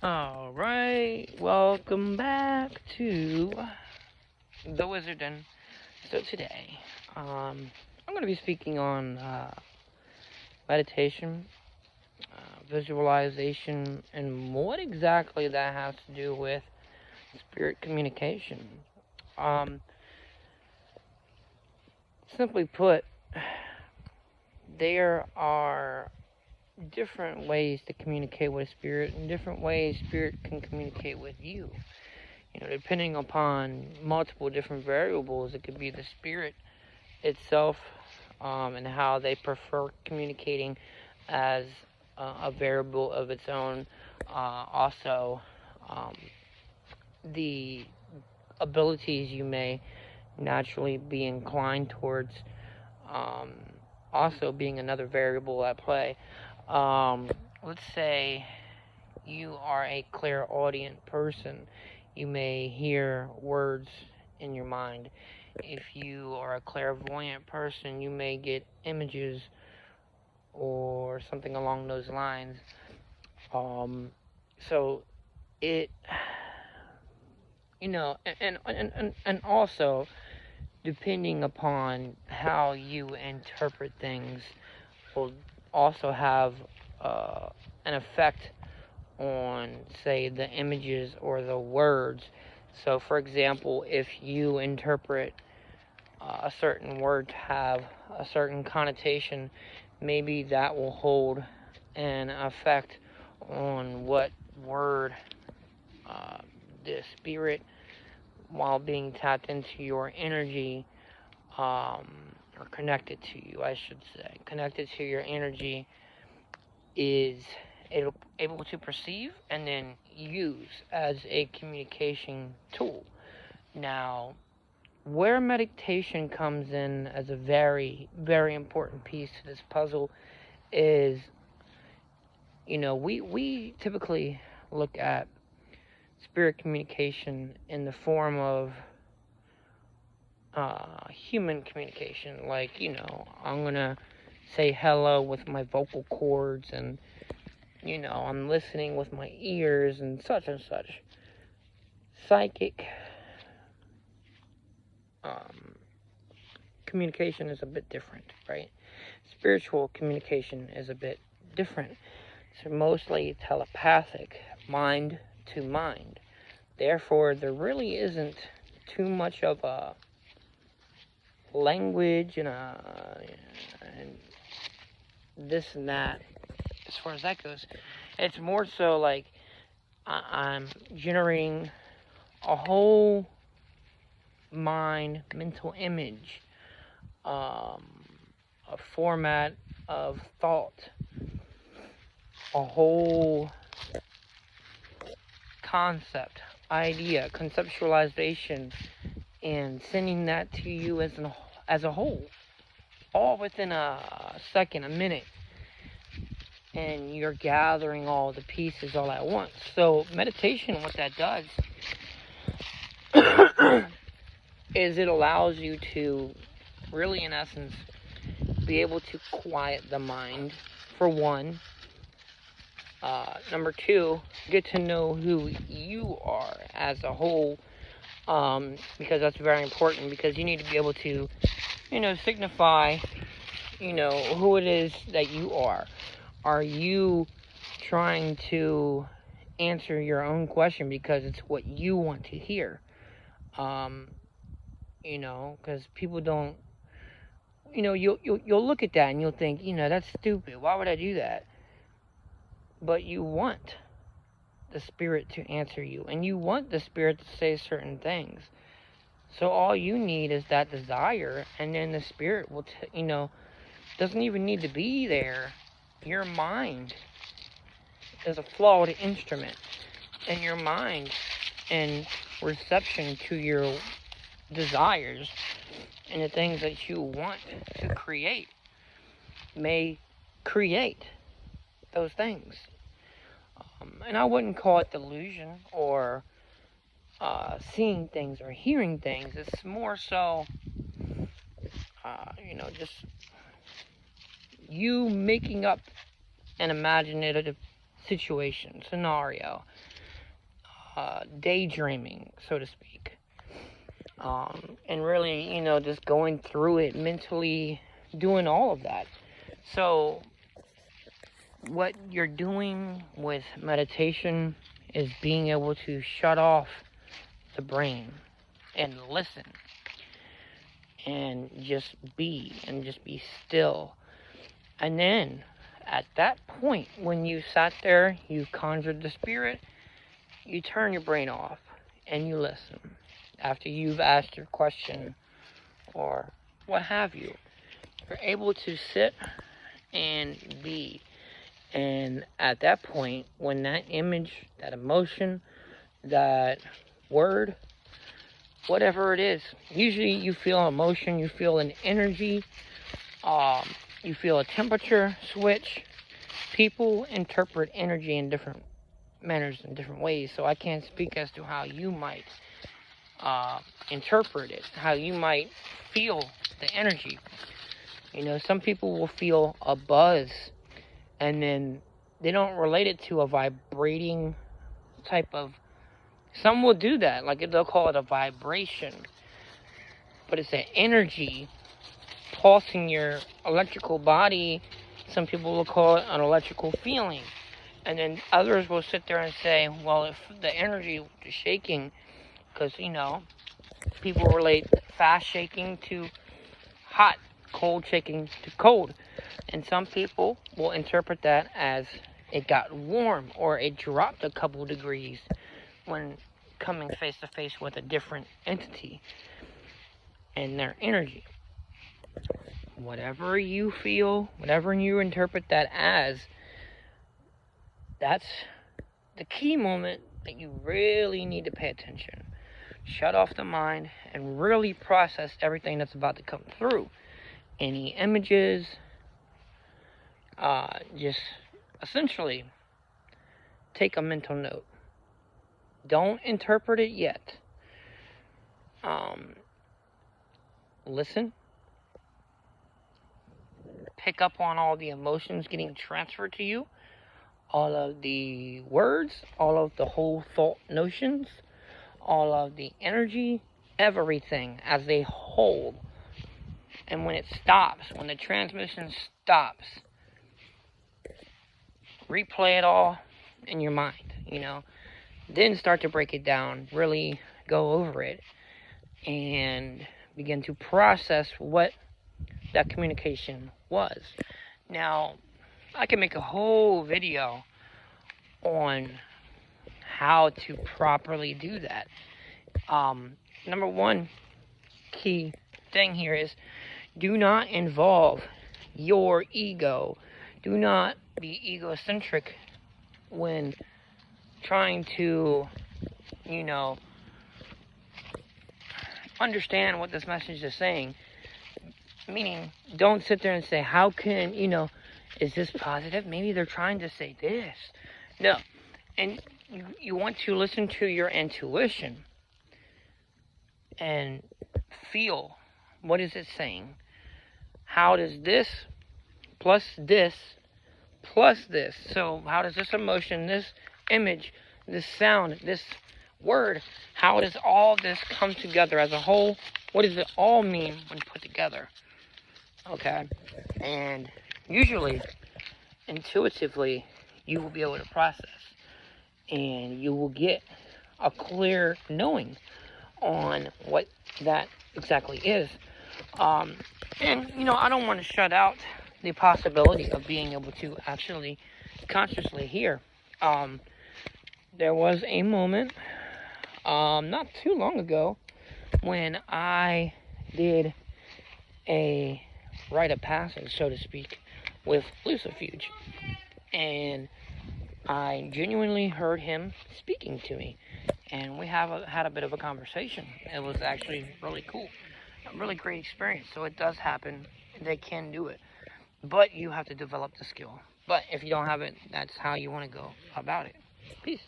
Alright, welcome back to The Wizardin. So today, I'm going to be speaking on meditation, visualization, and what exactly that has to do with spirit communication. Simply put, there are different ways to communicate with spirit and different ways spirit can communicate with you. Depending upon multiple different variables, it could be the spirit itself and how they prefer communicating as a variable of its own. Also, the abilities you may naturally be inclined towards also being another variable at play. Let's say you are a clairaudient person. You may hear words in your mind. If you are a clairvoyant person, you may get images or something along those lines. So it, and also depending upon how you interpret things will also have an effect on, say, the images or the words. So, for example, if you interpret a certain word to have a certain connotation, maybe that will hold an effect on what word the spirit, while being tapped into your energy, or connected to you, I should say, connected to your energy, is able to perceive and then use as a communication tool. Now, where meditation comes in as a very, very important piece to this puzzle is, we typically look at spirit communication in the form of human communication. Like, I'm going to say hello with my vocal cords and I'm listening with my ears and such. Psychic communication is a bit different, right? Spiritual communication is a bit different. It's mostly telepathic, mind to mind. Therefore, there really isn't too much of a language and this and that. As far as that goes, it's more so like I'm generating a whole mental image, a format of thought, a whole concept, idea, conceptualization, and sending that to you as a whole, all within a second, a minute. And you're gathering all the pieces all at once. So meditation, what that does is it allows you to really, in essence, be able to quiet the mind, for one. Number two, get to know who you are as a whole, because that's very important, because you need to be able to, signify, who it is that you are. Are you trying to answer your own question because it's what you want to hear? Because people don't, you'll look at that and you'll think, that's stupid. Why would I do that? But you want the spirit to answer you, and you want the spirit to say certain things. So all you need is that desire, and then the spirit will, doesn't even need to be there. Your mind is a flawed instrument, and your mind and reception to your desires and the things that you want to create may create those things. And I wouldn't call it delusion or seeing things or hearing things. It's more so, just you making up an imaginative situation, scenario, daydreaming, so to speak. And really, just going through it mentally, doing all of that. So what you're doing with meditation is being able to shut off the brain and listen and just be still. And then at that point, when you sat there, you conjured the spirit, you turn your brain off and you listen. After you've asked your question or what have you, you're able to sit and be. And at that point, when that image, that emotion, that word, whatever it is, usually you feel emotion, you feel an energy, you feel a temperature switch. People interpret energy in different manners, in different ways, so I can't speak as to how you might interpret it, how you might feel the energy. Some people will feel a buzz, and then they don't relate it to a vibrating type of... Some will do that, like they'll call it a vibration, but it's an energy pulsing your electrical body. Some people will call it an electrical feeling. And then others will sit there and say, well, if the energy is shaking, because, people relate fast shaking to hot, cold shaking to cold. And some people will interpret that as it got warm or it dropped a couple degrees when coming face to face with a different entity and their energy. Whatever you feel, whatever you interpret that as, that's the key moment that you really need to pay attention. Shut off the mind and really process everything that's about to come through. Any images, just essentially take a mental note. Don't interpret it yet. Listen. Pick up on all the emotions getting transferred to you, all of the words, all of the whole thought notions, all of the energy, everything as a whole. And when it stops, when the transmission stops, replay it all in your mind, Then start to break it down, really go over it, and begin to process what that communication was. Now, I can make a whole video on how to properly do that. Number one key thing here is do not involve your ego. Do not be egocentric when trying to, understand what this message is saying. Meaning, don't sit there and say, how can, is this positive? Maybe they're trying to say this. No. And you want to listen to your intuition and feel, what is it saying? How does this plus this plus this? So how does this emotion, this image, this sound, this word, how does all this come together as a whole? What does it all mean when put together? Okay? And usually, intuitively, you will be able to process. And you will get a clear knowing on what that exactly is. And, I don't want to shut out the possibility of being able to actually consciously hear. There was a moment, not too long ago, when I did a rite of passage, so to speak, with Lucifuge. And I genuinely heard him speaking to me. And we had a bit of a conversation. It was actually really cool. A really great experience. So it does happen. They can do it. But you have to develop the skill. But if you don't have it, that's how you want to go about it. Peace.